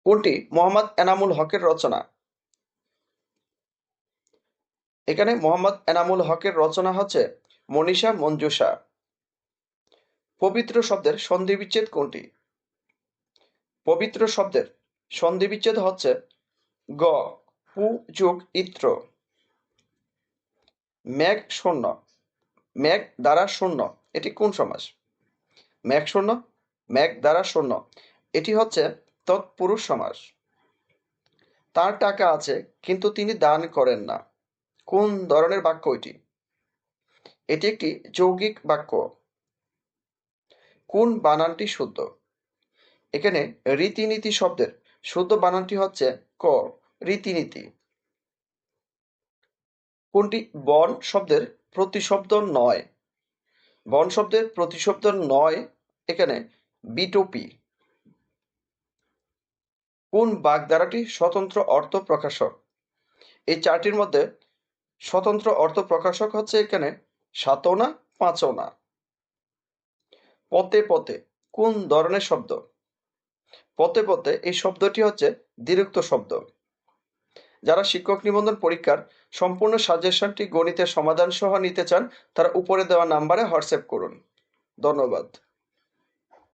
কোনটি মোহাম্মদ এনামুল হকের রচনা? এখানে মোহাম্মদ এনামুল হকের রচনা হচ্ছে মনীষা মঞ্জুষা। পবিত্র শব্দের সন্ধিবিচ্ছেদ কোনটি? পবিত্র শব্দের সন্ধিবিচ্ছেদ হচ্ছে গ পু যোগ ইত্র। মেঘ শূন্য, মেঘ দ্বারা শূন্য, এটি কোন সমাস? মেঘ শূন্য, মেঘ দ্বারা শূন্য, এটি হচ্ছে তৎপুরুষ সমাস। তার টাকা আছে কিন্তু তিনি দান করেন না, কোন ধরনের বাক্য এটি? এটি একটি যৌগিক বাক্য। কোন বানানটি শুদ্ধ? এখানে রীতিনীতি শব্দের শুদ্ধ বানানটি হচ্ছে ক রীতিনীতি। কোনটি বন শব্দের প্রতিশব্দ নয়? বন শব্দের প্রতিশব্দ নয় এখানে বিটোপি। কোন বাগধারাটি স্বতন্ত্র অর্থ প্রকাশক? এই চারটির মধ্যে স্বতন্ত্র অর্থ প্রকাশক হচ্ছে এখানে সাতনা পাঁচনা। পথে পথে কোন ধরনের শব্দ? পথে পথে এই শব্দটি হচ্ছে দ্বিরুক্ত শব্দ। যারা শিক্ষক নিবন্ধন পরীক্ষার সম্পূর্ণ সাজেশনটি গণিতের সমাধান সহ নিতে চান তারা উপরে দেওয়া নাম্বারে হোয়াটসঅ্যাপ করুন। ধন্যবাদ।